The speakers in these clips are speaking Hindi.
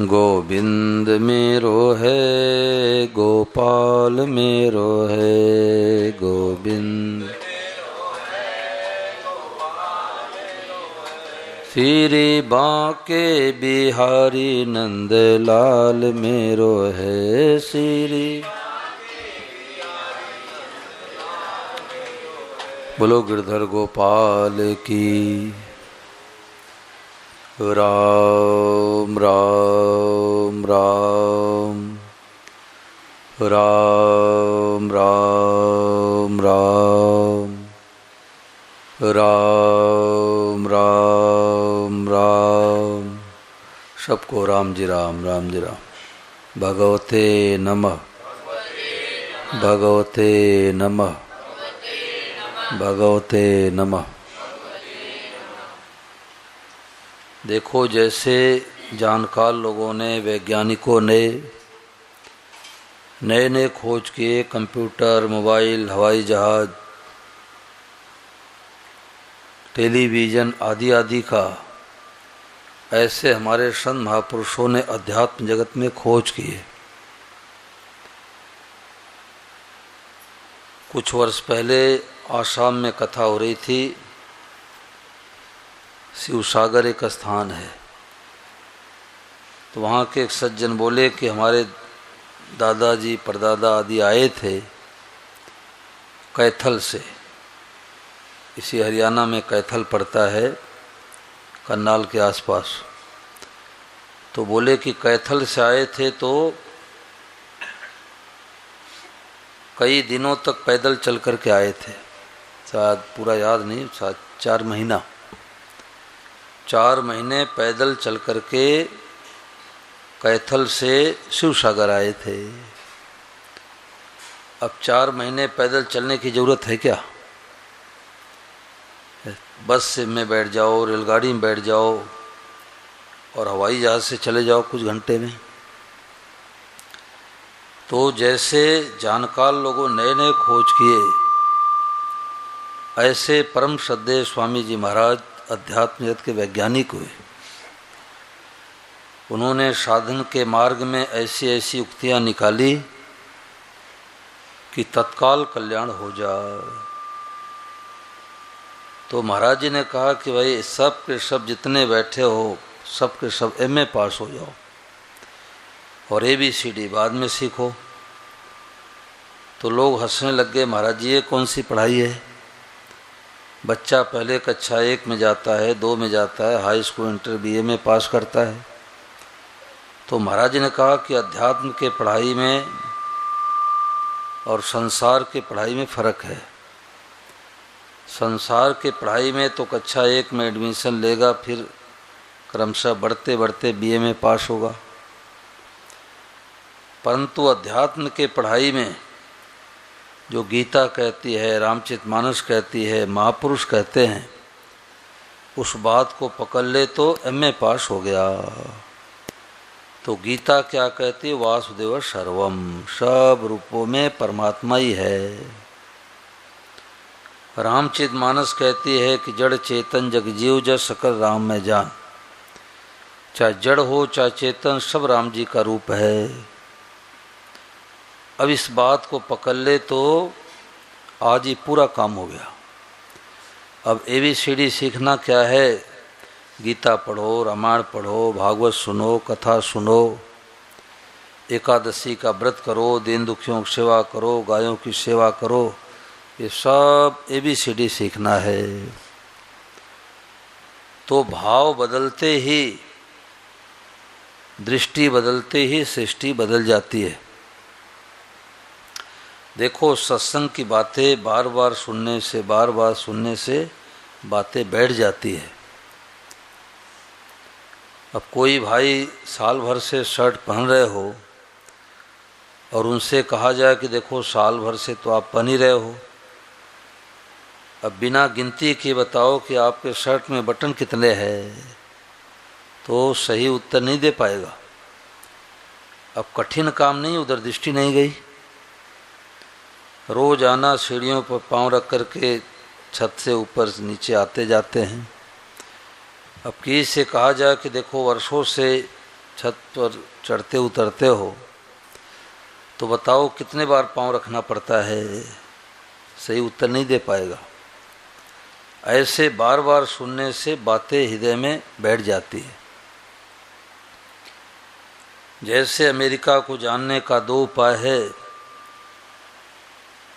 गोविंद मेरो है गोपाल मेरो है गोविंद श्री बांके बिहारी नंद लाल मेरो है श्री। बोलो गिरधर गोपाल की। राम राम राम राम राम राम राम राम राम। सबको राम जी राम राम जी राम। भगवते नमः भगवते नमः भगवते नमः। देखो जैसे जानकार लोगों ने वैज्ञानिकों ने नए नए खोज किए, कंप्यूटर, मोबाइल, हवाई जहाज, टेलीविज़न आदि आदि का, ऐसे हमारे संत महापुरुषों ने अध्यात्म जगत में खोज किए। कुछ वर्ष पहले आसाम में कथा हो रही थी। शिव सागर एक स्थान है, तो वहाँ के एक सज्जन बोले कि हमारे दादाजी परदादा आदि आए थे कैथल से। इसी हरियाणा में कैथल पड़ता है, करनाल के आसपास। तो बोले कि कैथल से आए थे तो कई दिनों तक पैदल चल कर के आए थे, शायद पूरा याद नहीं, शायद 4 महीने पैदल चल कर के कैथल से शिव सागर आए थे। अब 4 महीने पैदल चलने की ज़रूरत है क्या? बस से में बैठ जाओ, रेलगाड़ी में बैठ जाओ और हवाई जहाज़ से चले जाओ कुछ घंटे में। तो जैसे जानकार लोगों नए नए खोज किए, ऐसे परम श्रद्धेय स्वामी जी महाराज अध्यात्म जगत के वैज्ञानिक हुए। उन्होंने साधन के मार्ग में ऐसी ऐसी उक्तियाँ निकाली कि तत्काल कल्याण हो जाए। तो महाराज जी ने कहा कि भाई सब के सब जितने बैठे हो, सब के सब एमए पास हो जाओ और ABCD बाद में सीखो। तो लोग हंसने लग गए, महाराज जी ये कौन सी पढ़ाई है? बच्चा पहले कक्षा 1 में जाता है, 2 में जाता है, हाई स्कूल इंटर BA में पास करता है। तो महाराज जी ने कहा कि अध्यात्म के पढ़ाई में और संसार के पढ़ाई में फ़र्क है। संसार के पढ़ाई में तो कक्षा 1 में एडमिशन लेगा, फिर क्रमशः बढ़ते बढ़ते BA में पास होगा। परंतु अध्यात्म के पढ़ाई में जो गीता कहती है, रामचरितमानस कहती है, महापुरुष कहते हैं, उस बात को पकड़ ले तो MA पास हो गया। तो गीता क्या कहती है? वासुदेव सर्वम, सब रूपों में परमात्मा ही है। रामचरितमानस कहती है कि जड़ चेतन जग जीव जस सकल राम में जान। चाहे जड़ हो चाहे चेतन, सब राम जी का रूप है। अब इस बात को पकड़ ले तो आज ही पूरा काम हो गया। अब ABCD सीखना क्या है? गीता पढ़ो, रामायण पढ़ो, भागवत सुनो, कथा सुनो, एकादशी का व्रत करो, दीन दुखियों की सेवा करो, गायों की सेवा करो, ये सब ABCD सीखना है। तो भाव बदलते ही, दृष्टि बदलते ही सृष्टि बदल जाती है। देखो सत्संग की बातें बार बार सुनने से बातें बैठ जाती है। अब कोई भाई साल भर से शर्ट पहन रहे हो और उनसे कहा जाए कि देखो साल भर से तो आप पहन ही रहे हो, अब बिना गिनती के बताओ कि आपके शर्ट में बटन कितने हैं, तो सही उत्तर नहीं दे पाएगा। अब कठिन काम नहीं, उधर दृष्टि नहीं गई। रोज आना, सीढ़ियों पर पांव रख कर के छत से ऊपर नीचे आते जाते हैं। अब किसी से कहा जाए कि देखो वर्षों से छत पर चढ़ते उतरते हो तो बताओ कितने बार पाँव रखना पड़ता है? सही उत्तर नहीं दे पाएगा। ऐसे बार बार सुनने से बातें हृदय में बैठ जाती है। जैसे अमेरिका को जानने का 2 उपाय है,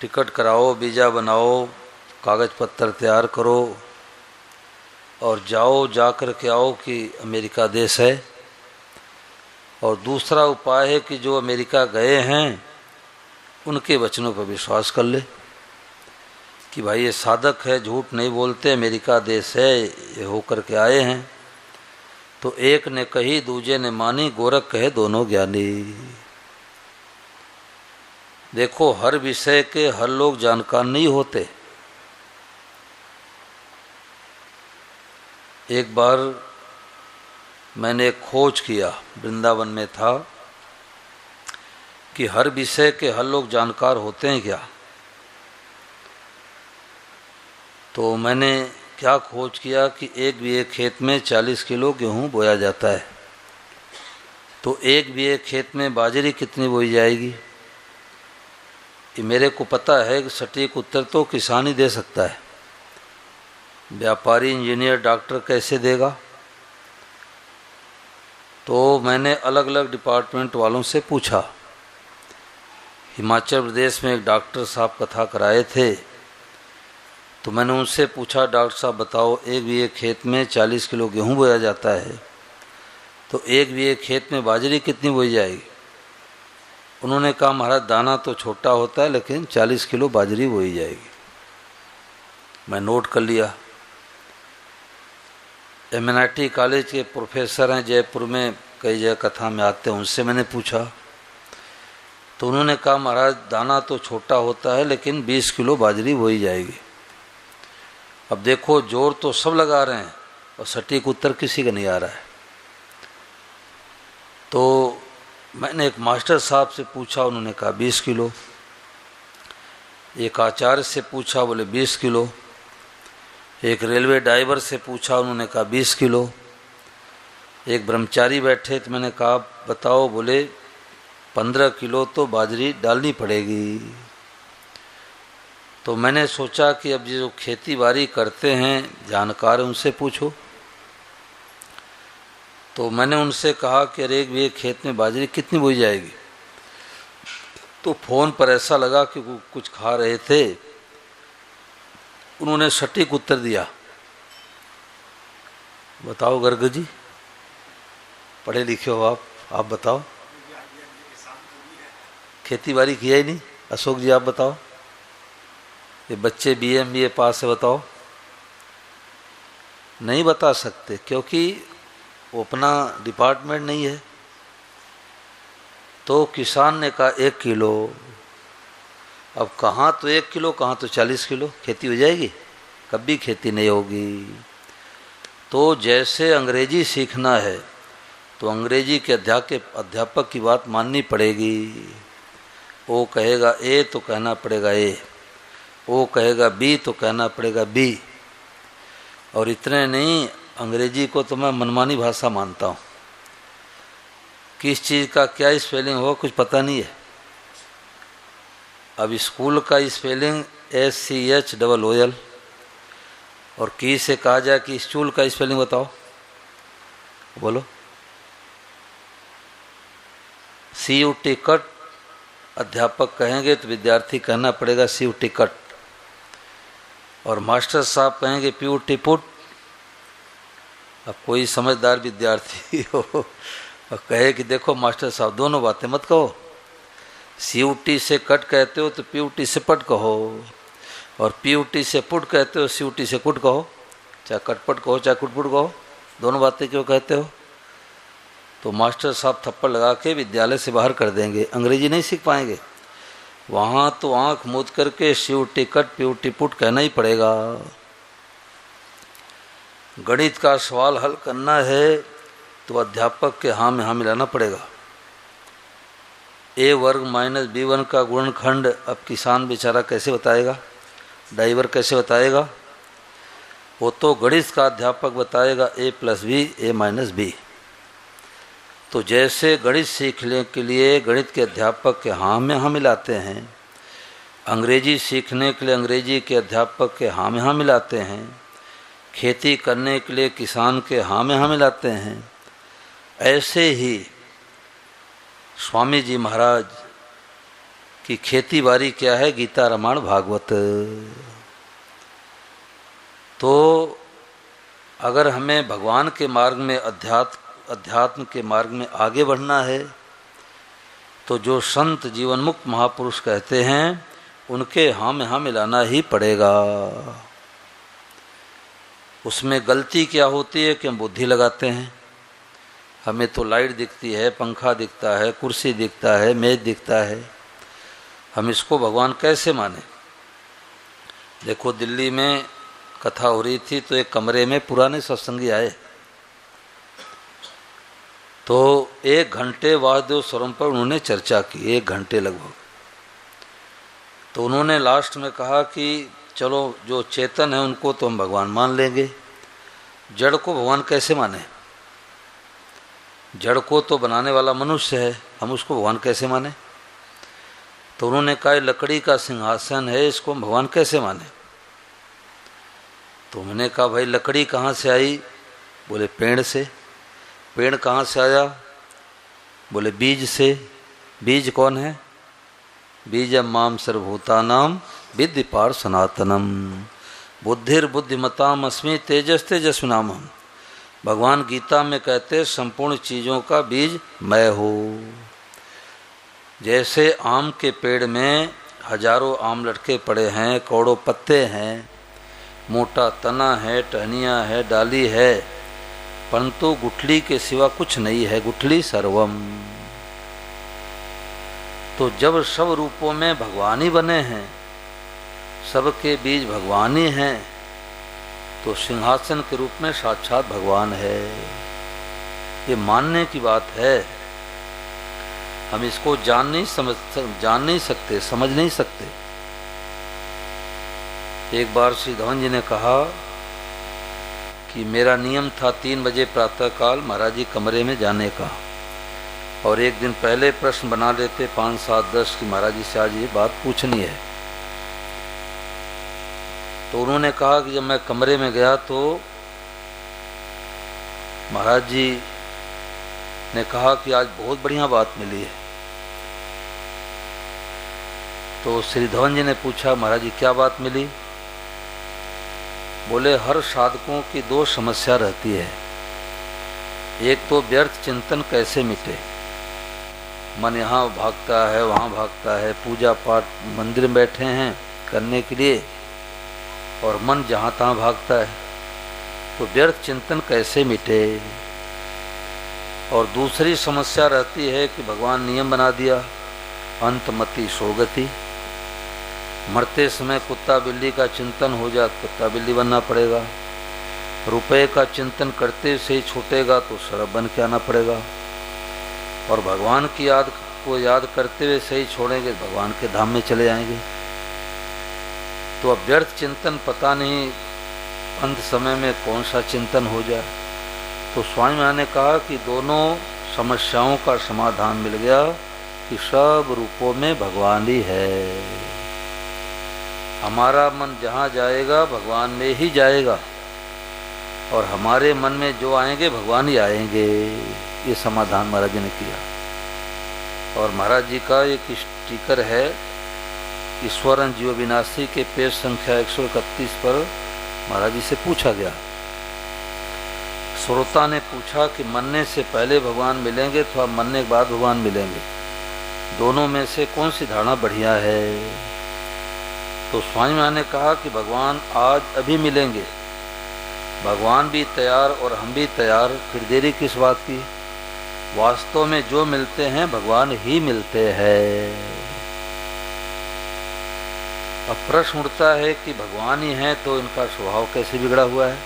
टिकट कराओ, वीज़ा बनाओ, कागज़ पत्र तैयार करो और जाओ, जा कर के आओ कि अमेरिका देश है। और दूसरा उपाय है कि जो अमेरिका गए हैं उनके वचनों पर विश्वास कर ले कि भाई ये साधक है, झूठ नहीं बोलते, अमेरिका देश है, ये होकर के आए हैं। तो एक ने कही दूजे ने मानी, गोरख कहे दोनों ज्ञानी। देखो, हर विषय के हर लोग जानकार नहीं होते। एक बार मैंने एक खोज किया, वृंदावन में था, कि हर विषय के हर लोग जानकार होते हैं क्या। तो मैंने क्या खोज किया कि एक बीघे खेत में 40 किलो गेहूँ बोया जाता है, तो एक बीघे खेत में बाजरी कितनी बोई जाएगी? ये मेरे को पता है कि सटीक उत्तर तो किसान ही दे सकता है, व्यापारी, इंजीनियर, डॉक्टर कैसे देगा। तो मैंने अलग अलग डिपार्टमेंट वालों से पूछा। हिमाचल प्रदेश में एक डॉक्टर साहब कथा कराए थे, तो मैंने उनसे पूछा, डॉक्टर साहब बताओ, एक बीघे खेत में 40 किलो गेहूँ बोया जाता है, तो एक बीघे खेत में बाजरी कितनी बोई जाएगी? उन्होंने कहा, महाराज दाना तो छोटा होता है लेकिन 40 किलो बाजरी बोई जाएगी। मैं नोट कर लिया। एमएनआईटी कॉलेज के प्रोफेसर हैं जयपुर में, कई जगह कथा में आते हैं, उनसे मैंने पूछा, तो उन्होंने कहा, महाराज दाना तो छोटा होता है लेकिन 20 किलो बाजरी बोई जाएगी। अब देखो, जोर तो सब लगा रहे हैं और सटीक उत्तर किसी का नहीं आ रहा है। तो मैंने एक मास्टर साहब से पूछा, उन्होंने कहा 20 किलो। एक आचार्य से पूछा, बोले 20 किलो। एक रेलवे ड्राइवर से पूछा, उन्होंने कहा 20 किलो। एक ब्रह्मचारी बैठे तो मैंने कहा बताओ, बोले 15 किलो तो बाजरी डालनी पड़ेगी। तो मैंने सोचा कि अब जो खेती बाड़ी करते हैं जानकार है, उनसे पूछो। तो मैंने उनसे कहा कि अरे एक बीघे खेत में बाजरी कितनी बोई जाएगी। तो फ़ोन पर ऐसा लगा कि कुछ खा रहे थे, उन्होंने सटीक उत्तर दिया। बताओ गर्ग जी, पढ़े लिखे हो आप बताओ। खेती बाड़ी किया ही नहीं। अशोक जी आप बताओ, ये बच्चे BA पास है, बताओ। नहीं बता सकते क्योंकि वो अपना डिपार्टमेंट नहीं है। तो किसान ने कहा 1 किलो। अब कहाँ तो 1 किलो, कहाँ तो 40 किलो, खेती हो जाएगी? कभी खेती नहीं होगी। तो जैसे अंग्रेजी सीखना है तो अंग्रेजी के अध्यापक की बात माननी पड़ेगी। वो कहेगा A तो कहना पड़ेगा A, वो कहेगा B तो कहना पड़ेगा B। और इतने नहीं, अंग्रेजी को तो मैं मनमानी भाषा मानता हूँ। किस चीज़ का क्या स्पेलिंग हो कुछ पता नहीं है। अब स्कूल का स्पेलिंग SCHOOL, और की से कहा जाए कि स्टूल का स्पेलिंग बताओ, बोलो। CUT कट अध्यापक कहेंगे तो विद्यार्थी कहना पड़ेगा CUT कट, और मास्टर साहब कहेंगे PUT पुट। अब कोई समझदार विद्यार्थी हो और कहे कि देखो मास्टर साहब दोनों बातें मत कहो, CUT से कट कहते हो तो PUT से पट कहो, और PUT से पुट कहते हो CUT से कुट कहो। चाहे कटपट कहो चाहे कुटपुट कहो, दोनों बातें क्यों कहते हो? तो मास्टर साहब थप्पड़ लगा के विद्यालय से बाहर कर देंगे, अंग्रेजी नहीं सीख पाएंगे। वहाँ तो आंख मूंद करके CUT कट PUT पुट कहना ही पड़ेगा। गणित का सवाल हल करना है तो अध्यापक के हाँ में हाँ मिलाना पड़ेगा। A वर्ग माइनस B1 का गुणनखंड अब किसान बेचारा कैसे बताएगा, ड्राइवर कैसे बताएगा? वो तो गणित का अध्यापक बताएगा A + B A - B। तो जैसे गणित सीखने के लिए गणित के अध्यापक के हाँ में हाँ मिलाते हैं, अंग्रेजी सीखने के लिए अंग्रेजी के अध्यापक के हाँ में हाँ मिलाते हैं, खेती करने के लिए किसान के हाँ में हाँ मिलाते हैं, ऐसे ही स्वामी जी महाराज की खेती बाड़ी क्या है? गीता रामायण भागवत। तो अगर हमें भगवान के मार्ग में अध्यात्म के मार्ग में आगे बढ़ना है तो जो संत जीवन मुक्त महापुरुष कहते हैं उनके हाँ में हाँ मिलाना ही पड़ेगा। उसमें गलती क्या होती है कि हम बुद्धि लगाते हैं। हमें तो लाइट दिखती है, पंखा दिखता है, कुर्सी दिखता है, मेज दिखता है, हम इसको भगवान कैसे माने? देखो दिल्ली में कथा हो रही थी तो एक कमरे में पुराने सत्संगी आए, तो 1 घंटे वासुदेव स्वरूप पर उन्होंने चर्चा की, 1 घंटे लगभग। तो उन्होंने लास्ट में कहा कि चलो जो चेतन है उनको तो हम भगवान मान लेंगे, जड़ को भगवान कैसे माने? जड़ को तो बनाने वाला मनुष्य है, हम उसको भगवान कैसे माने? तो उन्होंने कहा लकड़ी का सिंहासन है, इसको हम भगवान कैसे माने? तो उन्होंने कहा भाई लकड़ी कहाँ से आई? बोले पेड़ से। पेड़ कहाँ से आया? बोले बीज से। बीज कौन है? बीजम माम सर्वभूतानाम विद्धि पार सनातनम बुद्धिर्बुद्धिमताम अस्मि तेजस तेजस्विनामम। भगवान गीता में कहते संपूर्ण चीज़ों का बीज मैं हूँ। जैसे आम के पेड़ में हजारों आम लटके पड़े हैं, करोड़ों पत्ते हैं, मोटा तना है, टहनियाँ है, डाली है, परंतु गुठली के सिवा कुछ नहीं है, गुठली सर्वम। तो जब सब रूपों में भगवान ही बने हैं, सबके बीज भगवान ही हैं, तो सिंहासन के रूप में साक्षात भगवान है। ये मानने की बात है। हम इसको जान नहीं सकते, समझ नहीं सकते। एक बार श्री धवन जी ने कहा कि मेरा नियम था 3 बजे प्रातःकाल महाराज जी कमरे में जाने का, और एक दिन पहले प्रश्न बना लेते 5, 7, 10 की महाराज जी से आज ये बात पूछनी है। तो उन्होंने कहा कि जब मैं कमरे में गया तो महाराज जी ने कहा कि आज बहुत बढ़िया बात मिली है। तो श्री धवन जी ने पूछा महाराज जी क्या बात मिली? बोले हर साधकों की 2 समस्या रहती है। एक तो व्यर्थ चिंतन कैसे मिटे। मन यहाँ भागता है, वहाँ भागता है, पूजा पाठ मंदिर में बैठे हैं करने के लिए और मन जहाँ तहाँ भागता है, तो व्यर्थ चिंतन कैसे मिटे। और दूसरी समस्या रहती है कि भगवान नियम बना दिया, अंतमति सोगति। मरते समय कुत्ता बिल्ली का चिंतन हो जाए, कुत्ता बिल्ली बनना पड़ेगा। रुपए का चिंतन करते से ही छूटेगा तो शराब बन के आना पड़ेगा। और भगवान की याद करते हुए सही छोड़ेंगे, भगवान के धाम में चले जाएंगे। तो अब व्यर्थ चिंतन पता नहीं अंत समय में कौन सा चिंतन हो जाए। तो स्वामी महाराज ने कहा कि दोनों समस्याओं का समाधान मिल गया कि सब रूपों में भगवान ही है। हमारा मन जहाँ जाएगा भगवान में ही जाएगा, और हमारे मन में जो आएंगे भगवान ही आएंगे। ये समाधान महाराज जी ने किया। और महाराज जी का एक स्टिकर है ईश्वरन जीव विनाशी के पेज संख्या 131 पर महाराज जी से पूछा गया। श्रोता ने पूछा कि मरने से पहले भगवान मिलेंगे तो मरने के बाद भगवान मिलेंगे, दोनों में से कौन सी धारणा बढ़िया है? तो स्वामी महाराज ने कहा कि भगवान आज अभी मिलेंगे, भगवान भी तैयार और हम भी तैयार, फिर देरी किस बात की? वास्तव में जो मिलते हैं भगवान ही मिलते हैं। अब प्रश्न उठता है कि भगवान ही है तो इनका स्वभाव कैसे बिगड़ा हुआ है?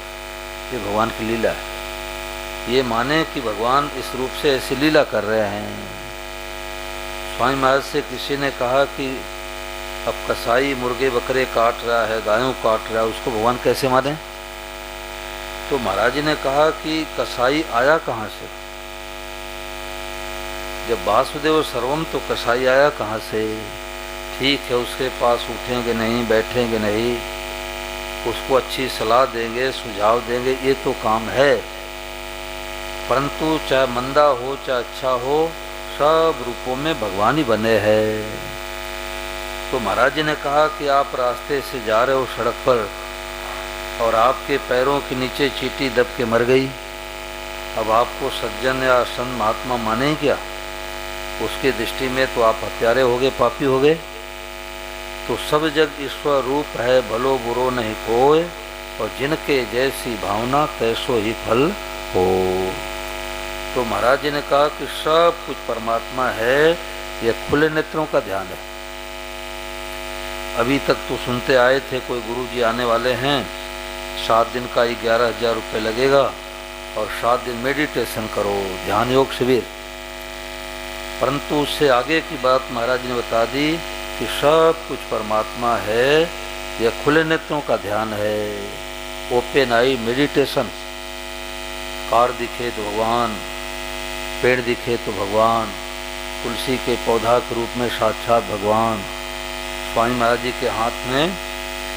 ये भगवान की लीला है। ये माने कि भगवान इस रूप से ऐसी लीला कर रहे हैं। स्वामी महाराज से किसी ने कहा कि अब कसाई मुर्गे बकरे काट रहा है, गायों काट रहा है, उसको भगवान कैसे माने? तो महाराज जी ने कहा कि कसाई आया कहाँ से? जब वासुदेव सर्वम तो कसाई आया कहाँ से? ठीक है, उसके पास उठेंगे नहीं, बैठेंगे नहीं, उसको अच्छी सलाह देंगे, सुझाव देंगे, ये तो काम है, परंतु चाहे मंदा हो चाहे अच्छा हो, सब रूपों में भगवान ही बने हैं। तो महाराज जी ने कहा कि आप रास्ते से जा रहे हो सड़क पर और आपके पैरों के नीचे चींटी दब के मर गई, अब आपको सज्जन या संत महात्मा माने क्या? उसकी दृष्टि में तो आप हत्यारे हो गए, पापी हो गए। तो सब जग ईश्वर रूप है, भलो बुरो नहीं कोय, और जिनके जैसी भावना कैसो ही फल हो। तो महाराज जी ने कहा कि सब कुछ परमात्मा है, यह खुले नेत्रों का ध्यान है। अभी तक तो सुनते आए थे, कोई गुरु जी आने वाले हैं, 7 दिन का 11,000 रुपये लगेगा और 7 दिन मेडिटेशन करो, ध्यान योग शिविर। परंतु उससे आगे की बात महाराज जी ने बता दी कि सब कुछ परमात्मा है, यह खुले नेत्रों का ध्यान है, ओपन आई मेडिटेशन। कार दिखे तो भगवान, पेड़ दिखे तो भगवान, तुलसी के पौधा के रूप में साक्षात भगवान। स्वामी महाराज जी के हाथ में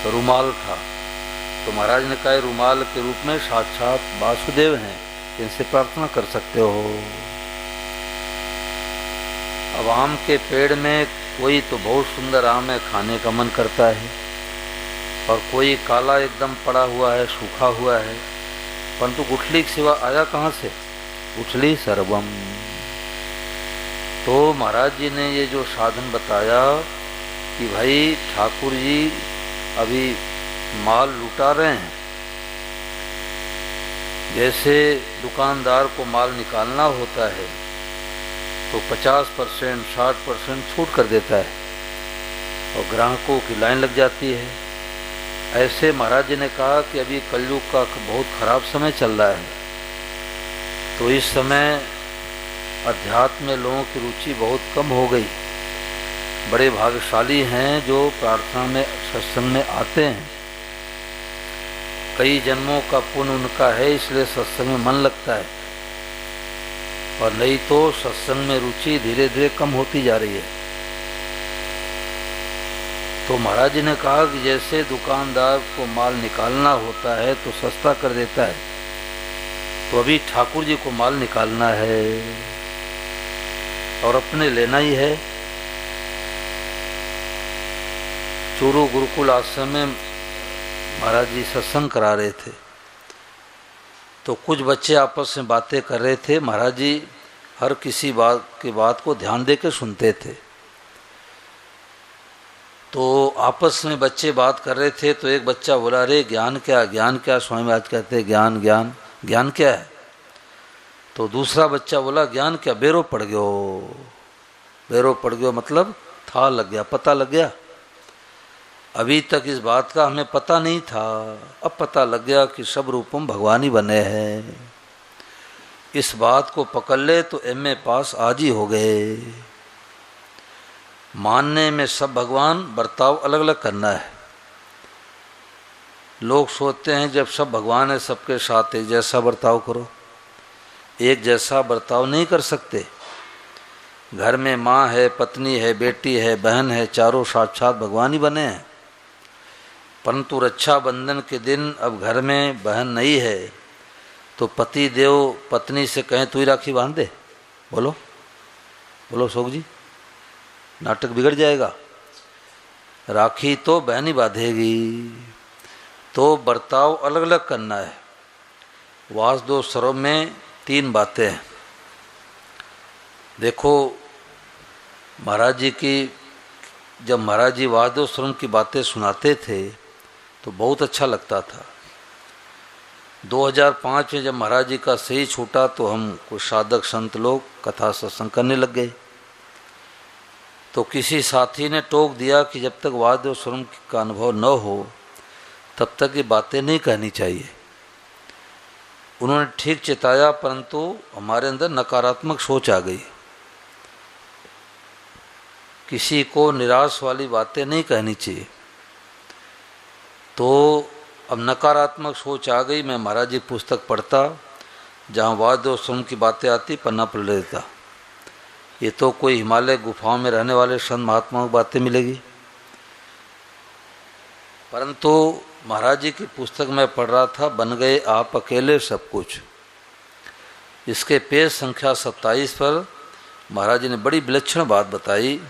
रुमाल था, तो महाराज ने कहा रुमाल के रूप में साक्षात वासुदेव हैं, इनसे प्रार्थना कर सकते हो। अब आम के पेड़ में कोई तो बहुत सुंदर आम है, खाने का मन करता है, और कोई काला एकदम पड़ा हुआ है, सूखा हुआ है, परंतु गुठली के सिवा आया कहाँ से? गुठली सर्वम। तो महाराज जी ने ये जो साधन बताया कि भाई ठाकुर जी अभी माल लुटा रहे हैं, जैसे दुकानदार को माल निकालना होता है तो 50%, 60% छूट कर देता है और ग्राहकों की लाइन लग जाती है। ऐसे महाराज जी ने कहा कि अभी कलयुग का बहुत खराब समय चल रहा है, तो इस समय अध्यात्म में लोगों की रुचि बहुत कम हो गई। बड़े भाग्यशाली हैं जो प्रार्थना में, सत्संग में आते हैं, कई जन्मों का पुण्य उनका है, इसलिए सत्संग में मन लगता है, और नहीं तो सत्संग में रुचि धीरे धीरे कम होती जा रही है। तो महाराज जी ने कहा कि जैसे दुकानदार को माल निकालना होता है तो सस्ता कर देता है, तो अभी ठाकुर जी को माल निकालना है और अपने लेना ही है। चूरू गुरुकुल आश्रम में महाराज जी सत्संग करा रहे थे, तो कुछ बच्चे आपस में बातें कर रहे थे। महाराज जी हर किसी बात को ध्यान दे के सुनते थे। तो आपस में बच्चे बात कर रहे थे, तो एक बच्चा बोला, अरे ज्ञान क्या, ज्ञान क्या? स्वामी महाराज कहते हैं ज्ञान ज्ञान ज्ञान क्या है? तो दूसरा बच्चा बोला, ज्ञान क्या, बेरो पड़ गयो। बेरो पड़ गयो मतलब था लग गया, पता लग गया। अभी तक इस बात का हमें पता नहीं था, अब पता लग गया कि सब रूपों में भगवान ही बने हैं। इस बात को पकड़ ले तो एमए पास आज ही हो गए। मानने में सब भगवान, बर्ताव अलग अलग करना है। लोग सोचते हैं जब सब भगवान है सबके साथ एक जैसा बर्ताव करो, एक जैसा बर्ताव नहीं कर सकते। घर में माँ है, पत्नी है, बेटी है, बहन है, चारों साक्षात भगवान ही बने हैं। परंतु रक्षाबंधन के दिन अब घर में बहन नहीं है, तो पति देव पत्नी से कहें तू ही राखी बांध दे, बोलो बोलो शोक जी, नाटक बिगड़ जाएगा। राखी तो बहन ही बांधेगी। तो बर्ताव अलग अलग करना है। वासुदेव सर्वम में 3 बातें हैं। देखो महाराज जी की, जब महाराज जी वासुदेव सर्वम की बातें सुनाते थे तो बहुत अच्छा लगता था। 2005 में जब महाराज जी का सही छूटा तो हम कुछ साधक संत लोग कथा सत्संग करने लग गए। तो किसी साथी ने टोक दिया कि जब तक वासुदेव सर्वम का अनुभव न हो तब तक ये बातें नहीं कहनी चाहिए। उन्होंने ठीक चिताया, परंतु हमारे अंदर नकारात्मक सोच आ गई। किसी को निराश वाली बातें नहीं कहनी चाहिए। तो अब नकारात्मक सोच आ गई। मैं महाराज जी पुस्तक पढ़ता, जहाँ वासुदेव सर्वम की बातें आती पन्ना पलट देता। ये तो कोई हिमालय गुफाओं में रहने वाले संत महात्माओं की बातें मिलेगी। परंतु महाराज जी की पुस्तक में पढ़ रहा था, बन गए आप अकेले सब कुछ। इसके पेज संख्या 27 पर महाराज जी ने बड़ी विलक्षण बात बताई।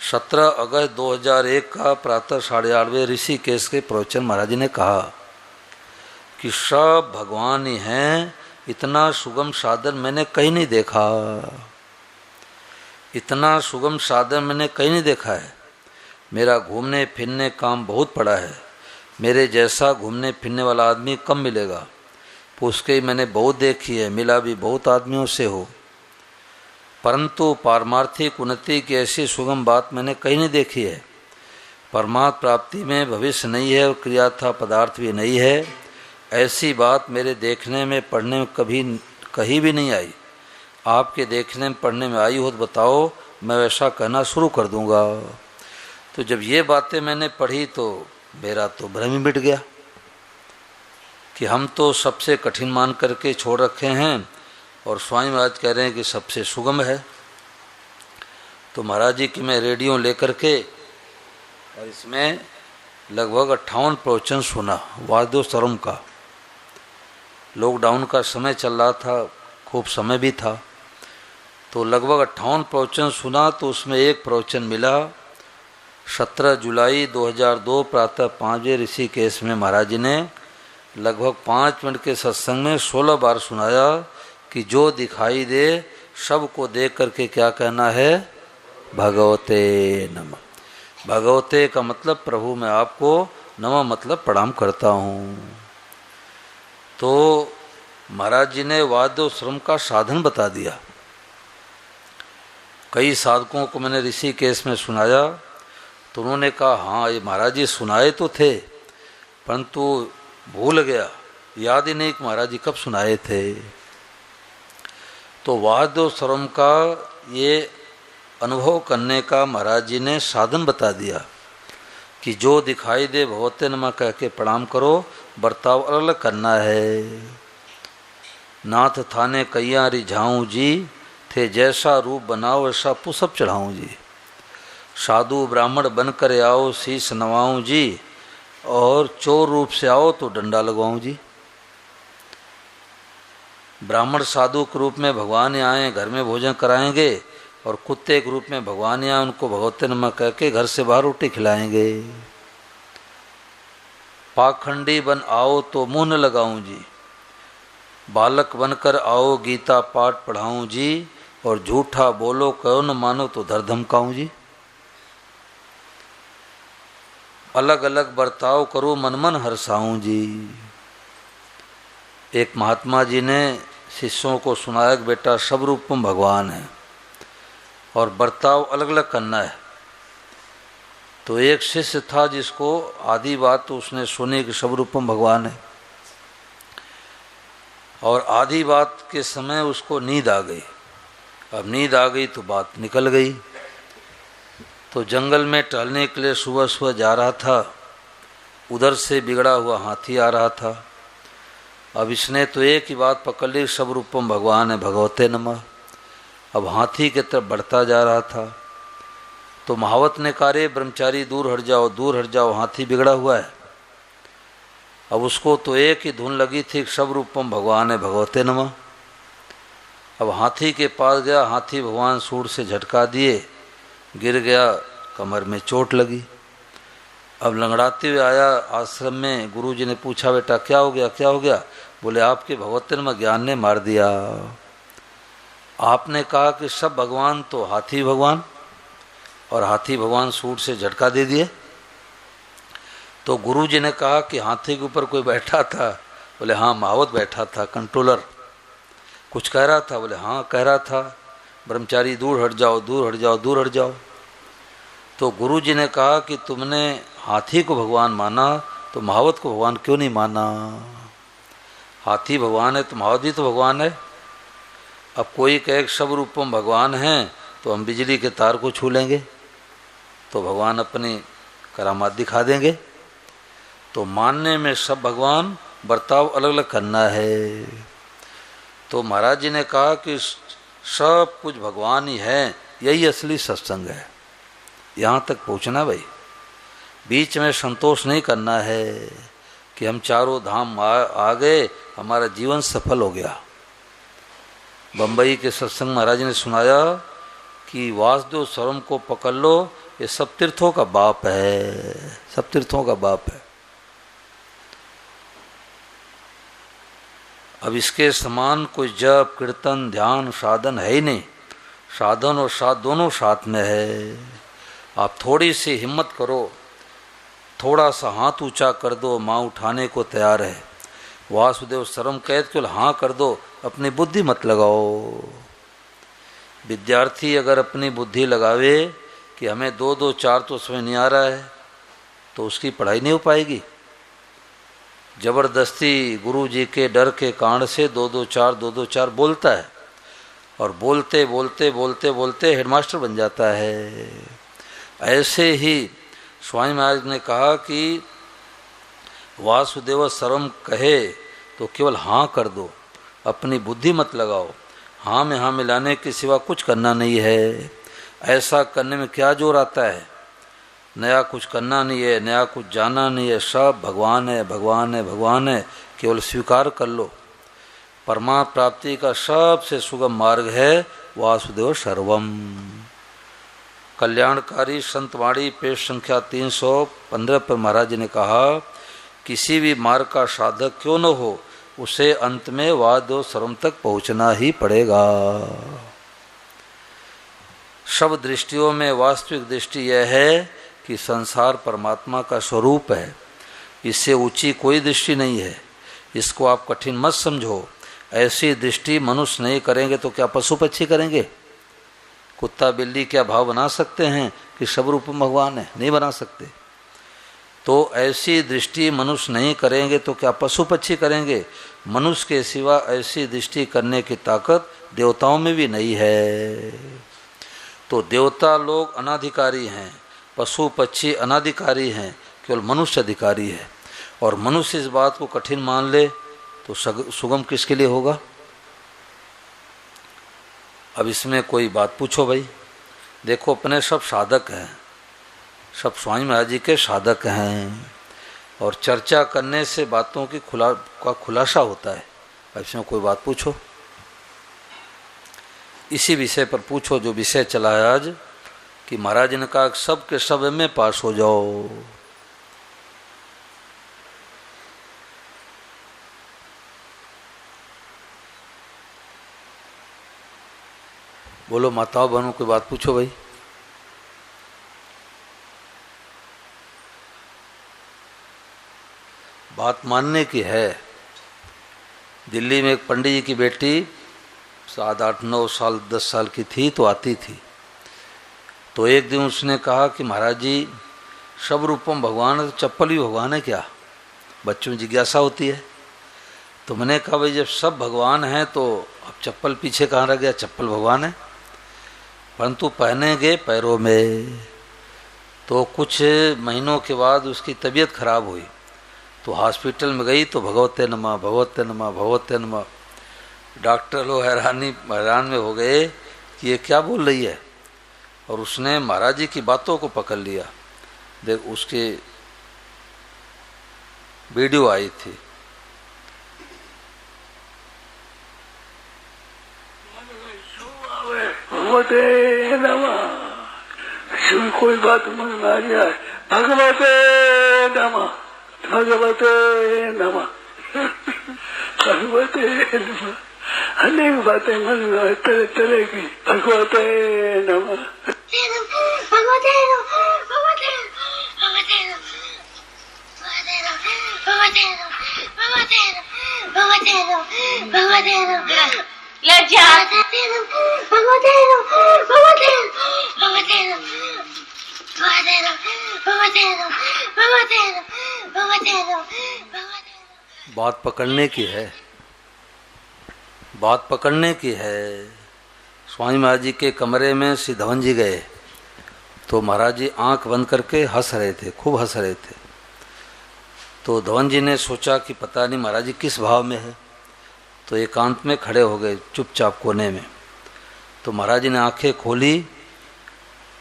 17 अगस्त 2001 का प्रातः 8:30 ऋषिकेश के प्रवचन महाराज जी ने कहा कि सब भगवान ही हैं, इतना सुगम साधन मैंने कहीं नहीं देखा, इतना सुगम साधन मैंने कहीं नहीं देखा है। मेरा घूमने फिरने काम बहुत पड़ा है, मेरे जैसा घूमने फिरने वाला आदमी कम मिलेगा। पुष्के मैंने बहुत देखी है, मिला भी बहुत आदमियों से हो, परंतु पारमार्थिक उन्नति की ऐसी सुगम बात मैंने कहीं नहीं देखी है। परमार्थ प्राप्ति में भविष्य नहीं है और क्रिया था पदार्थ भी नहीं है, ऐसी बात मेरे देखने में पढ़ने में कभी कहीं भी नहीं आई। आपके देखने में पढ़ने में आई हो तो बताओ, मैं वैसा कहना शुरू कर दूंगा। तो जब ये बातें मैंने पढ़ी तो मेरा तो भ्रम ही मिट गया कि हम तो सबसे कठिन मान करके छोड़ रखे हैं और स्वामी महाराज कह रहे हैं कि सबसे सुगम है। तो महाराज जी की मैं रेडियो लेकर के और इसमें लगभग 58 प्रवचन सुना, वासुदेव सरम का। लॉकडाउन का समय चल रहा था, खूब समय भी था, तो लगभग 58 प्रवचन सुना। तो उसमें एक प्रवचन मिला 17 जुलाई 2002 प्रातः 5 बजे ऋषिकेश में महाराज जी ने लगभग 5 मिनट के सत्संग में 16 बार सुनाया कि जो दिखाई दे सबको देख करके क्या कहना है, भगवते नमः। भगवते का मतलब प्रभु मैं आपको, नमः मतलब प्रणाम करता हूँ। तो महाराज जी ने वाद्य श्रम का साधन बता दिया। कई साधकों को मैंने ऋषिकेश में सुनाया तो उन्होंने कहा हाँ ये महाराज जी सुनाए तो थे, परंतु भूल गया, याद ही नहीं कि महाराज जी कब सुनाए थे। तो वाद्य श्रम का ये अनुभव करने का महाराज जी ने साधन बता दिया कि जो दिखाई दे भगवते नमः कह के प्रणाम करो, बर्ताव अलग अलग करना है। नाथ थाने कैया रिझाऊं जी, थे जैसा रूप बनाओ वैसा पुष्प चढ़ाऊं जी। साधु ब्राह्मण बन कर आओ शीश नवाऊं जी, और चोर रूप से आओ तो डंडा लगवाऊं जी। ब्राह्मण साधु के रूप में भगवान आए, घर में भोजन कराएंगे, और कुत्ते के रूप में भगवान आए, उनको भगवते नमः कह के घर से बाहर रोटी खिलाएंगे। पाखंडी बन आओ तो मुंह न लगाऊं जी, बालक बनकर आओ गीता पाठ पढ़ाऊं जी, और झूठा बोलो कहो न मानो तो धर धमकाऊं जी। अलग अलग बर्ताव करो मन मन हर्षाऊं जी। एक महात्मा जी ने शिष्यों को सुनाया कि बेटा सब रूपम भगवान है और बर्ताव अलग अलग करना है। तो एक शिष्य था जिसको आधी बात तो उसने सुनी कि सब रूपम भगवान है, और आधी बात के समय उसको नींद आ गई। अब नींद आ गई तो बात निकल गई। तो जंगल में टहलने के लिए सुबह सुबह जा रहा था, उधर से बिगड़ा हुआ हाथी आ रहा था। अब इसने तो एक ही बात पकड़ ली, सब रूपम भगवान है भगवते नमः। अब हाथी की तरफ बढ़ता जा रहा था तो महावत ने कहा रे ब्रह्मचारी दूर हट जाओ, दूर हट जाओ, हाथी बिगड़ा हुआ है। अब उसको तो एक ही धुन लगी थी, सब रूपम भगवान है भगवते नमः। अब हाथी के पास गया, हाथी भगवान सूंड से झटका दिए, गिर गया, कमर में चोट लगी। अब लंगड़ाते हुए आया आश्रम में, गुरुजी ने पूछा बेटा क्या हो गया, क्या हो गया? बोले आपके भगवते नमः ज्ञान ने मार दिया। आपने कहा कि सब भगवान तो हाथी भगवान, और हाथी भगवान सूंड से झटका दे दिए। तो गुरुजी ने कहा कि हाथी के ऊपर कोई बैठा था? बोले हाँ महावत बैठा था, कंट्रोलर। कुछ कह रहा था? बोले हाँ कह रहा था ब्रह्मचारी दूर हट जाओ, दूर हट जाओ, दूर हट जाओ। तो गुरुजी ने कहा कि तुमने हाथी को भगवान माना तो महावत को भगवान क्यों नहीं माना? हाथी भगवान है तो महावत भी तो भगवान है। अब कोई कहे सब रूपम भगवान है तो हम बिजली के तार को छू लेंगे तो भगवान अपनी करामात दिखा देंगे। तो मानने में सब भगवान, बर्ताव अलग अलग करना है। तो महाराज जी ने कहा कि सब कुछ भगवान ही है, यही असली सत्संग है। यहाँ तक पहुँचना भाई। बीच में संतोष नहीं करना है कि हम चारों धाम आ गए, हमारा जीवन सफल हो गया। बम्बई के सत्संग महाराज ने सुनाया कि वासुदेव स्वरम को पकड़ लो, ये सब तीर्थों का बाप है, सब तीर्थों का बाप है। अब इसके समान कोई जप कीर्तन ध्यान साधन है ही नहीं। साधन और साथ दोनों साथ में है। आप थोड़ी सी हिम्मत करो, थोड़ा सा हाथ ऊंचा कर दो, माँ उठाने को तैयार है। वासुदेव शर्म कैद केवल हाँ कर दो, अपनी बुद्धि मत लगाओ। विद्यार्थी अगर अपनी बुद्धि लगावे कि हमें 2-2 4 तो समझ नहीं आ रहा है, तो उसकी पढ़ाई नहीं हो पाएगी। जबरदस्ती गुरु जी के डर के कारण से 2-2 4 बोलता है, और बोलते बोलते बोलते बोलते हेडमास्टर बन जाता है। ऐसे ही स्वामी महाराज ने कहा कि वासुदेव सर्वम कहे तो केवल हाँ कर दो, अपनी बुद्धि मत लगाओ। हाँ में हाँ मिलाने के सिवा कुछ करना नहीं है। ऐसा करने में क्या जोर आता है? नया कुछ करना नहीं है, नया कुछ जाना नहीं है, सब भगवान है भगवान है भगवान है, केवल स्वीकार कर लो। परमात्मा प्राप्ति का सबसे सुगम मार्ग है वासुदेव सर्वम। कल्याणकारी संतवाणी पेश संख्या 315 पर महाराज ने कहा, किसी भी मार्ग का साधक क्यों न हो, उसे अंत में वासुदेव सर्वम तक पहुंचना ही पड़ेगा। सब दृष्टियों में वास्तविक दृष्टि यह है कि संसार परमात्मा का स्वरूप है, इससे ऊंची कोई दृष्टि नहीं है। इसको आप कठिन मत समझो। ऐसी दृष्टि मनुष्य नहीं करेंगे तो क्या पशु पक्षी करेंगे? कुत्ता बिल्ली क्या भाव बना सकते हैं कि सब रूप भगवान है? नहीं बना सकते। तो ऐसी दृष्टि मनुष्य नहीं करेंगे तो क्या पशु पक्षी करेंगे? मनुष्य के सिवा ऐसी दृष्टि करने की ताकत देवताओं में भी नहीं है। तो देवता लोग अनाधिकारी हैं, पशु पक्षी अनाधिकारी हैं, केवल मनुष्य अधिकारी है। और मनुष्य इस बात को कठिन मान ले तो सुगम किसके लिए होगा? अब इसमें कोई बात पूछो भाई। देखो अपने सब साधक हैं, सब स्वामी महाराज जी के साधक हैं, और चर्चा करने से बातों की खुलासा होता है। अब इसमें कोई बात पूछो, इसी विषय पर पूछो जो विषय चला है आज, कि महाराज ने कहा सब के सब में पास हो जाओ। बोलो माताओं बहनों, कोई बात पूछो भाई। बात मानने की है। दिल्ली में एक पंडित जी की बेटी 7, 8, 9 साल 10 साल की थी, तो आती थी। तो एक दिन उसने कहा कि महाराज जी सब रूपम भगवान है तो चप्पल भी भगवान है क्या? बच्चों में जिज्ञासा होती है। तो मैंने कहा भाई जब सब भगवान हैं तो अब चप्पल पीछे कहाँ रह गया? चप्पल भगवान है, परंतु पहनेंगे पैरों में। तो कुछ महीनों के बाद उसकी तबीयत खराब हुई, तो हॉस्पिटल में गई तो भगवते नमः भगवते नमः भगवते नमः। डॉक्टर लोग हैरान में हो गए कि ये क्या बोल रही है, और उसने महाराज जी की बातों को पकड़ लिया। देख उसकी वीडियो आई थी। भगवते नमः। कोई बात मन में आ गया, भगवते नमः भगवते नमः भगवते नमः। अनेक बातें मन में तरह तरह की। भगवते नमः भगवते बात पकड़ने की है, बात पकड़ने की है। स्वामी महाराज जी के कमरे में श्री धवन जी गए, तो महाराज जी आंख बंद करके हंस रहे थे, खूब हंस रहे थे। तो धवन जी ने सोचा कि पता नहीं महाराज जी किस भाव में है, तो एकांत में खड़े हो गए चुपचाप कोने में। तो महाराज जी ने आंखें खोली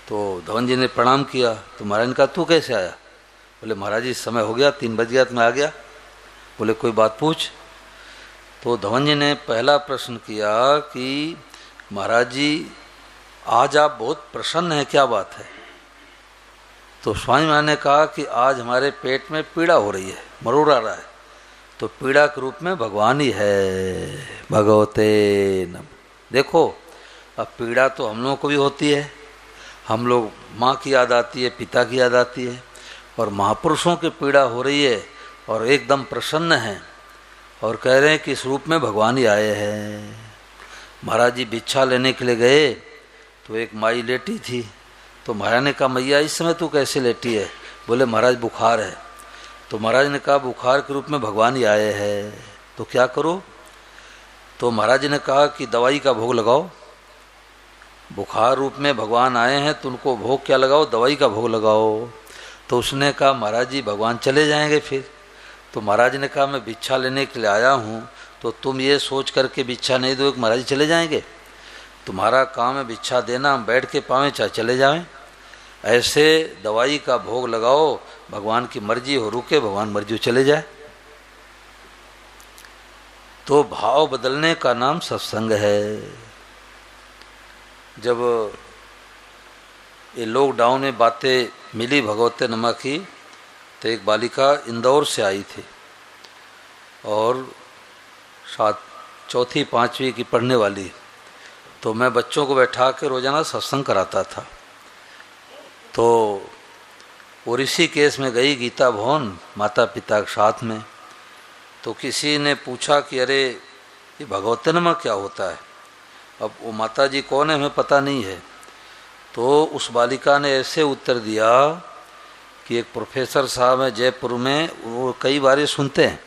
तो धवन जी ने प्रणाम किया। तो महाराज ने कहा तू कैसे आया? बोले महाराज जी समय हो गया, 3 बज गया तो मैं आ गया। बोले कोई बात पूछ। तो धवन जी ने पहला प्रश्न किया कि महाराज जी आज आप बहुत प्रसन्न हैं, क्या बात है? तो स्वामी महाराज ने कहा कि आज हमारे पेट में पीड़ा हो रही है, मरोड़ आ रहा है। तो पीड़ा के रूप में भगवान ही है, भगवते नमः। देखो अब पीड़ा तो हम लोगों को भी होती है, हम लोग माँ की याद आती है, पिता की याद आती है, और महापुरुषों की पीड़ा हो रही है और एकदम प्रसन्न हैं और कह रहे हैं कि इस रूप में भगवान ही आए हैं। महाराज जी भिक्षा लेने के लिए गए तो एक माई लेटी थी। तो महाराज ने कहा मैया इस समय तू कैसे लेटी है? बोले महाराज बुखार है। तो महाराज ने कहा बुखार के रूप में भगवान ही आए हैं, तो क्या करो? तो महाराज ने कहा कि दवाई का भोग लगाओ, बुखार रूप में भगवान आए हैं तो उनको भोग क्या लगाओ? दवाई का भोग लगाओ। तो उसने कहा महाराज जी भगवान चले जाएंगे फिर। तो महाराज ने कहा मैं भिक्षा लेने के लिए आया हूँ, तो तुम ये सोच करके भिक्षा नहीं दो कि महाराज जी चले जाएंगे। तुम्हारा काम है भिक्षा देना, हम बैठ के पावें चाहे चले जाएं। ऐसे दवाई का भोग लगाओ, भगवान की मर्जी हो रुके, भगवान मर्जी हो चले जाए। तो भाव बदलने का नाम सत्संग है। जब ये लॉकडाउन में बातें मिली भगवते नमः की, तो एक बालिका इंदौर से आई थी और शायद 4वीं 5वीं की पढ़ने वाली। तो मैं बच्चों को बैठा के रोजाना सत्संग कराता था। तो वो ऋषिकेश में गई गीता भवन माता पिता के साथ में। तो किसी ने पूछा कि अरे ये भगवते नमः क्या होता है? अब वो माता जी कौन है हमें पता नहीं है। तो उस बालिका ने ऐसे उत्तर दिया कि एक प्रोफेसर साहब है जयपुर में, वो कई बार ये सुनते हैं,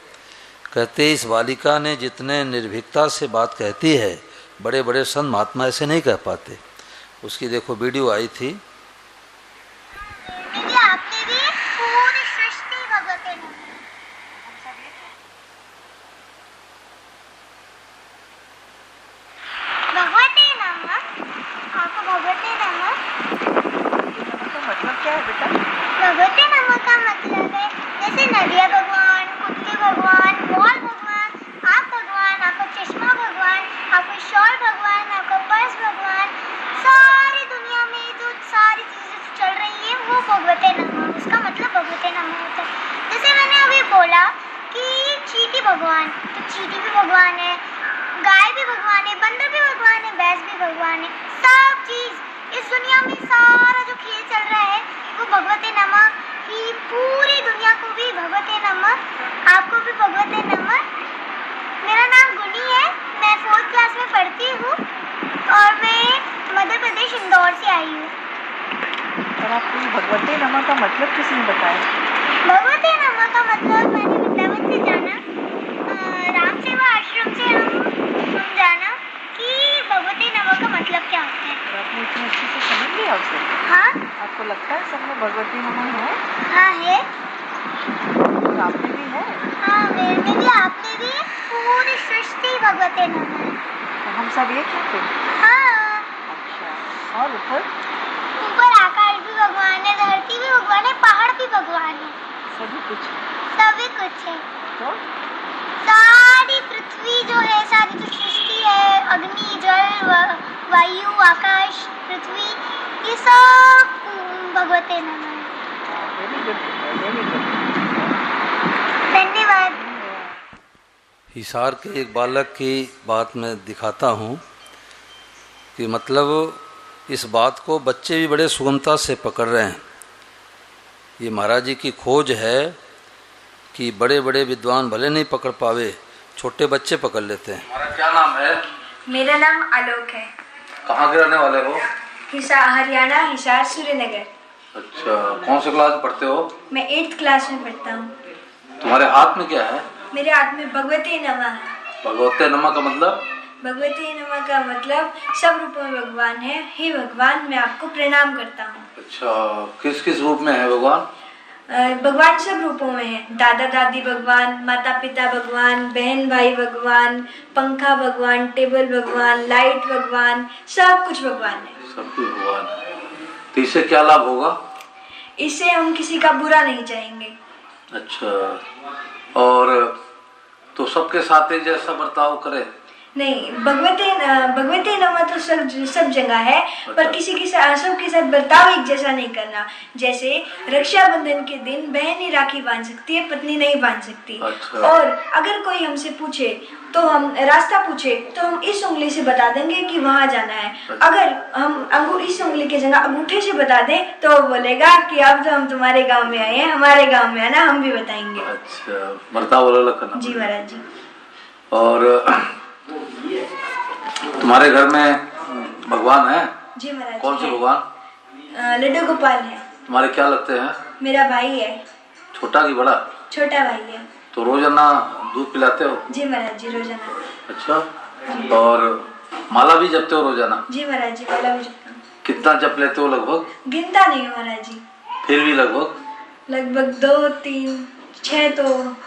कहते इस बालिका ने जितने निर्भीकता से बात कहती है बड़े बड़े संत महात्मा ऐसे नहीं कह पाते। उसकी देखो वीडियो आई थी। आपने भी पूरी सृष्टि भगवते नमः, भगवते नमः, आपको भगवते नमः का मतलब क्या है बेटा? भगवते नमः का मतलब है जैसे नदिया भगवान, कुत्ते भगवान, बॉल भगवान, आप भगवान, आपका चश्मा भगवान, आपका शॉल भगवान, आपका पर्स भगवान, सारी दुनिया में जो सारी चीजें चल रही है वो भगवते नमः, उसका मतलब भगवते नमः होता है। जैसे मैंने अभी बोला कि चींटी भगवान, तो चींटी भी भगवान है, गाय भी भगवान है, बंदर भी भगवान है, भैंस भी भगवान है। सब चीज इस दुनिया में सारा जो खेल चल रहा है वो भगवते नमः ही, पूरी दुनिया को भी भगवते नमः, आपको भी भगवते नमः। मेरा नाम गुनी है, मैं 4th क्लास में पढ़ती हूँ और मैं मध्य प्रदेश इंदौर से आई हूँ। और आपको भगवते नमः का मतलब किसने बताया? भगवते नमः का मतलब मैंने वृंदावन से जाना, राम सेवा आश्रम से हम जाना कि भगवते नमः का मतलब क्या होता है। तो आपने इतनी अच्छे से समझ लिया उसे? हाँ। आपको लगता है सब में भगवते नमः है? हाँ है। और आपने भी है? हाँ मेरे में भी, आपने भी, पूरी सृष्टि भगवते नमः है। तो हम सब एक हैं फिर? हाँ। अच्छा, और ऊपर आकाश भी भगवान है, धरती भी भगवान है, पहाड़ भी भगवान है, सभी कुछ है। तो सारी पृथ्वी जो है, सारी जो सृष्टि है, अग्नि, जल, वायु, आकाश, पृथ्वी, ये सब भगवते नमः है। वेरी गुड, वेरी गुड, धन्यवाद। हिसार के एक बालक की बात मैं दिखाता हूँ कि मतलब इस बात को बच्चे भी बड़े सुगमता से पकड़ रहे हैं। ये महाराज जी की खोज है कि बड़े बड़े विद्वान भले नहीं पकड़ पावे, छोटे बच्चे पकड़ लेते हैं। हमारा क्या नाम है? मेरा नाम आलोक है। कहाँ के रहने वाले हो? हरियाणा, हिसार, सूर्यनगर। अच्छा, कौन से क्लास में पढ़ते हो? मैं 8th क्लास में पढ़ता हूँ। तुम्हारे हाथ में क्या है? मेरे हाथ में भगवते नमः है। भगवते नमः का मतलब? भगवते नमः का मतलब सब रूपों में भगवान है। हे भगवान, मैं आपको प्रणाम करता हूँ। अच्छा, किस किस रूप में है भगवान? भगवान सब रूपों में है। दादा दादी भगवान, माता पिता भगवान, बहन भाई भगवान, पंखा भगवान, टेबल भगवान, लाइट भगवान, सब कुछ भगवान है। सब कुछ भगवान है। तो इससे क्या लाभ होगा? इससे हम किसी का बुरा नहीं चाहेंगे। अच्छा, और तो सबके साथ एक जैसा बर्ताव करे? नहीं, भगवते नमः तो सब जगह है, पर किसी के साथ सबके साथ बर्ताव एक जैसा नहीं करना। जैसे रक्षाबंधन के दिन बहन ही राखी बांध सकती है, पत्नी नहीं बांध सकती। अच्छा। और अगर कोई हमसे पूछे तो हम रास्ता पूछे तो हम इस उंगली से बता देंगे कि वहाँ जाना है। अच्छा। अगर हम इस उंगली की जगह अंगूठे से बता दें तो वो बोलेगा कि अब तो हम तुम्हारे गाँव में आए हैं, हमारे गाँव में आना, हम भी बताएंगे। अच्छा, बर्ताव अलग अलग करना। जी महाराज जी। और तुम्हारे घर में भगवान है? जी महाराज। कौन से भगवान? लड्डू गोपाल है। तुम्हारे क्या लगते हैं? मेरा भाई है। छोटा कि बड़ा? छोटा भाई है। तो रोजाना दूध पिलाते हो? जी महाराज जी, रोजाना। अच्छा, और माला भी जपते हो रोजाना? जी महाराज जी, माला भी जपता हूँ। कितना जप लेते हो लगभग? गिनता नहीं है महाराज जी। फिर भी लगभग 2, 3, 6 तो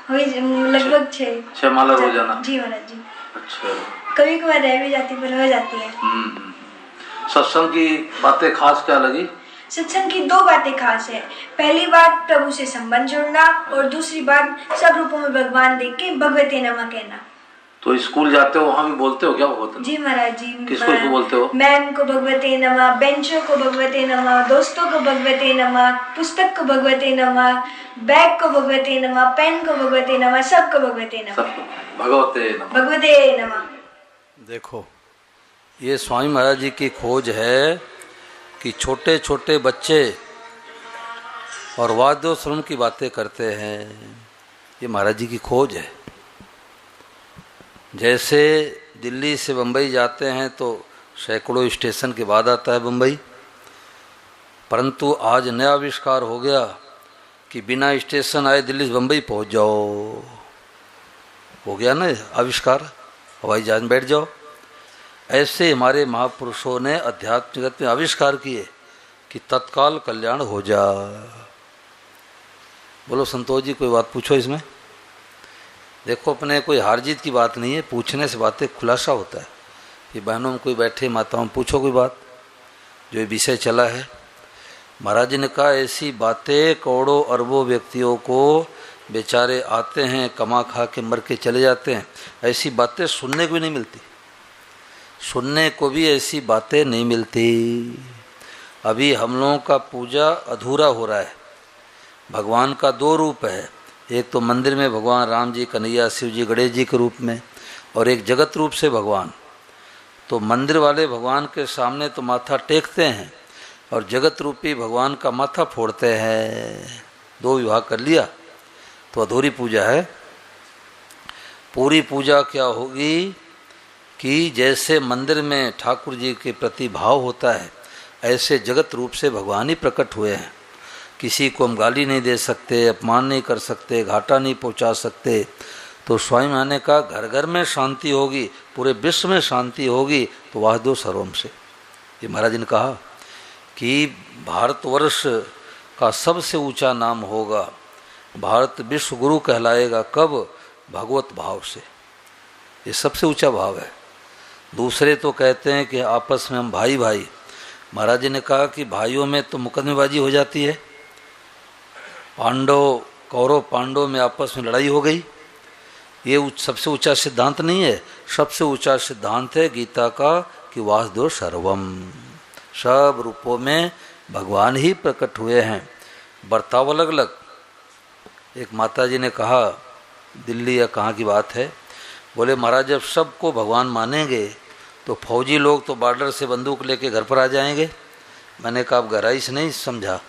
लगभग 6 माला रोजाना? जी महाराज जी। अच्छा, कभी कभार रह भी जाती पर हो जाती है। सत्संग की बातें खास क्या लगी? सत्संग की 2 बातें खास है। पहली बात प्रभु से संबंध जोड़ना, और दूसरी बात सब रूपों में भगवान देख के भगवते नमः कहना। तो स्कूल जाते हो, वहाँ भी बोलते हो क्या भगवते? जी महाराज जी। किसको बोलते हो? मैम को भगवते नमः, बेंचों को भगवते नमः, दोस्तों को भगवते नमः, पुस्तक को भगवते नमः, बैग को भगवते नमः, पेन को भगवते नमः, सबको भगवते नमः। भगवते नमः। देखो, ये स्वामी महाराज जी की खोज है कि छोटे छोटे बच्चे और वाद्योश्रम की बातें करते हैं। ये महाराज जी की खोज है। जैसे दिल्ली से बम्बई जाते हैं तो सैकड़ों स्टेशन के बाद आता है बम्बई, परंतु आज नया आविष्कार हो गया कि बिना स्टेशन आए दिल्ली से बम्बई पहुंच जाओ। हो गया ना आविष्कार, हवाई जहाज में बैठ जाओ। ऐसे हमारे महापुरुषों ने अध्यात्म जगत में आविष्कार किए कि तत्काल कल्याण हो जा। बोलो संतोष जी, कोई बात पूछो इसमें। देखो, अपने कोई हार जीत की बात नहीं है, पूछने से बातें खुलासा होता है। ये बहनों में कोई बैठे, माताओं में पूछो कोई बात, जो ये विषय चला है। महाराज जी ने कहा ऐसी बातें करोड़ों अरबों व्यक्तियों को बेचारे आते हैं, कमा खा के मर के चले जाते हैं, ऐसी बातें सुनने को भी नहीं मिलती। सुनने को भी ऐसी बातें नहीं मिलती। अभी हम लोगों का पूजा अधूरा हो रहा है। भगवान का 2 रूप है, एक तो मंदिर में भगवान राम जी, कन्हैया, शिव जी, गणेश जी के रूप में, और एक जगत रूप से भगवान। तो मंदिर वाले भगवान के सामने तो माथा टेकते हैं और जगत रूपी भगवान का माथा फोड़ते हैं। 2 विभाग कर लिया तो अधूरी पूजा है। पूरी पूजा क्या होगी कि जैसे मंदिर में ठाकुर जी के प्रति भाव होता है, ऐसे जगत रूप से भगवान ही प्रकट हुए हैं। किसी को हम गाली नहीं दे सकते, अपमान नहीं कर सकते, घाटा नहीं पहुंचा सकते। तो स्वामी महाराज ने कहा घर घर में शांति होगी, पूरे विश्व में शांति होगी तो वासुदेव सर्वम से। ये महाराज ने कहा कि भारतवर्ष का सबसे ऊंचा नाम होगा, भारत विश्व गुरु कहलाएगा। कब? भगवत भाव से। ये सबसे ऊंचा भाव है। दूसरे तो कहते हैं कि आपस में हम भाई भाई। महाराज जी ने कहा कि भाइयों में तो मुकदमेबाजी हो जाती है। कौरव पांडव में आपस में लड़ाई हो गई। ये सबसे ऊंचा सिद्धांत नहीं है। सबसे ऊंचा सिद्धांत है गीता का कि वासुदेव सर्वम, सब रूपों में भगवान ही प्रकट हुए हैं। बर्ताव अलग अलग। एक माता जी ने कहा, दिल्ली या कहाँ की बात है, बोले महाराज जब सबको भगवान मानेंगे तो फौजी लोग तो बॉर्डर से बंदूक लेके घर पर आ जाएंगे। मैंने कहा आप गहराई से नहीं समझा।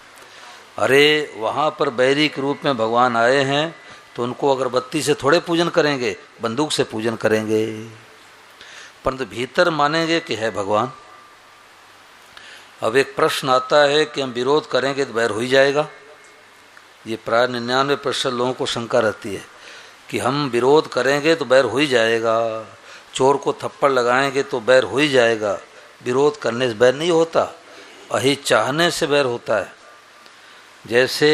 अरे वहाँ पर बैरी के रूप में भगवान आए हैं तो उनको अगरबत्ती से थोड़े पूजन करेंगे, बंदूक से पूजन करेंगे। परंतु भीतर मानेंगे कि है भगवान। अब एक प्रश्न आता है कि हम विरोध करेंगे तो बैर हो ही जाएगा। ये प्राय 99% लोगों को शंका रहती है कि हम विरोध करेंगे तो बैर हो ही जाएगा, चोर को थप्पड़ लगाएंगे तो बैर हो ही जाएगा। विरोध करने से बैर नहीं होता, अहि चाहने से बैर होता है। जैसे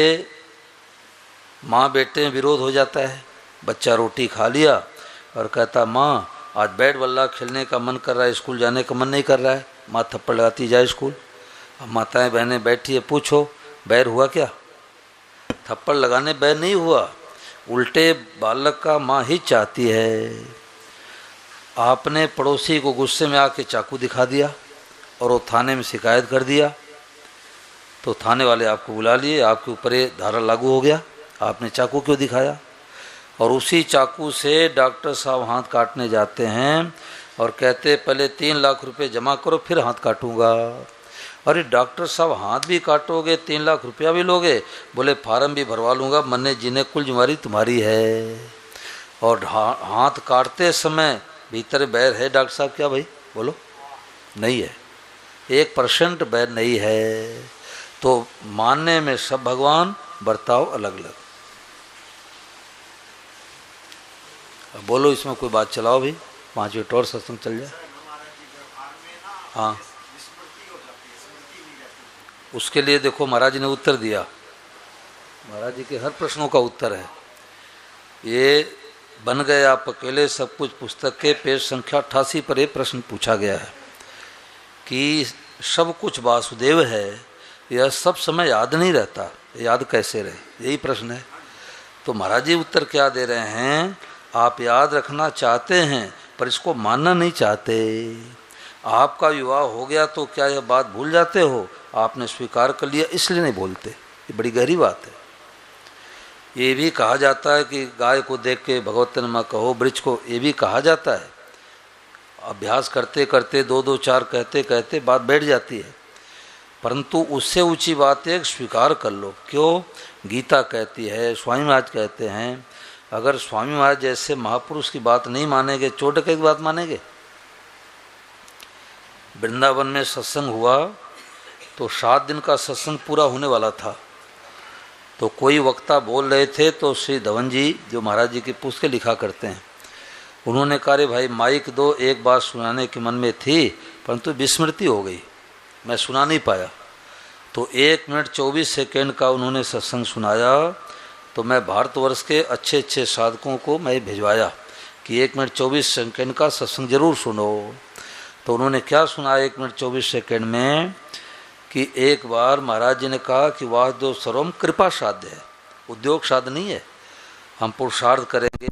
माँ बेटे में विरोध हो जाता है। बच्चा रोटी खा लिया और कहता माँ आज बैट बल्ला खेलने का मन कर रहा है, स्कूल जाने का मन नहीं कर रहा है। माँ थप्पड़ लगाती जाए स्कूल। अब माताएं बहनें बैठी है, पूछो बैर हुआ क्या? थप्पड़ लगाने बैर नहीं हुआ, उल्टे बालक का माँ ही चाहती है। आपने पड़ोसी को गुस्से में आके चाकू दिखा दिया और वो थाने में शिकायत कर दिया, तो थाने वाले आपको बुला लिए, आपके ऊपर ये धारा लागू हो गया। आपने चाकू क्यों दिखाया? और उसी चाकू से डॉक्टर साहब हाथ काटने जाते हैं और कहते पहले 3 लाख रुपए जमा करो फिर हाथ काटूंगा। अरे डॉक्टर साहब हाथ भी काटोगे 3 लाख रुपया भी लोगे? बोले फार्म भी भरवा लूँगा, मरने जीने कुल जिम्मेदारी तुम्हारी है। और हाथ काटते समय भीतर बैर है डॉक्टर साहब? क्या भाई बोलो, नहीं है, 1% बैर नहीं है। तो मानने में सब भगवान, बर्ताव अलग अलग। अब बोलो इसमें कोई बात चलाओ भाई, 5 मिनट और सत्संग चल जाए। हाँ, उसके लिए देखो महाराज जी ने उत्तर दिया। महाराज जी के हर प्रश्नों का उत्तर है। ये बन गए आप अकेले सब कुछ पुस्तक के पेज संख्या 88 पर यह प्रश्न पूछा गया है कि सब कुछ वासुदेव है, यह सब समय याद नहीं रहता, याद कैसे रहे? यही प्रश्न है। तो महाराज जी उत्तर क्या दे रहे हैं? आप याद रखना चाहते हैं पर इसको मानना नहीं चाहते। आपका विवाह हो गया तो क्या यह बात भूल जाते हो? आपने स्वीकार कर लिया इसलिए नहीं बोलते। ये बड़ी गहरी बात है। ये भी कहा जाता है कि गाय को देख के भगवत नमा कहो, वृक्ष को, ये भी कहा जाता है। अभ्यास करते करते 2-2 4 कहते कहते बात बैठ जाती है। परंतु उससे ऊंची बात है स्वीकार कर लो। क्यों? गीता कहती है, स्वामी महाराज कहते हैं, अगर स्वामी महाराज जैसे महापुरुष की बात नहीं मानेंगे, चोटके की बात मानेंगे? वृंदावन में सत्संग हुआ तो 7 दिन का सत्संग पूरा होने वाला था। तो कोई वक्ता बोल रहे थे तो श्री धवन जी जो महाराज जी की पुस्तकें लिखा करते हैं, उन्होंने कहा रे भाई माइक दो, एक बात सुनाने के मन में थी परंतु विस्मृति हो गई, मैं सुना नहीं पाया। तो 1 मिनट 24 सेकेंड का उन्होंने सत्संग सुनाया। तो मैं भारतवर्ष के अच्छे अच्छे साधकों को मैं भिजवाया कि 1 मिनट 24 सेकेंड का सत्संग जरूर सुनो। तो उन्होंने क्या सुना 1 मिनट 24 सेकेंड में कि एक बार महाराज जी ने कहा कि वासुदेव सर्वम कृपा साध्य है, उद्योग साध्य नहीं है। हम पुरुषार्थ करेंगे,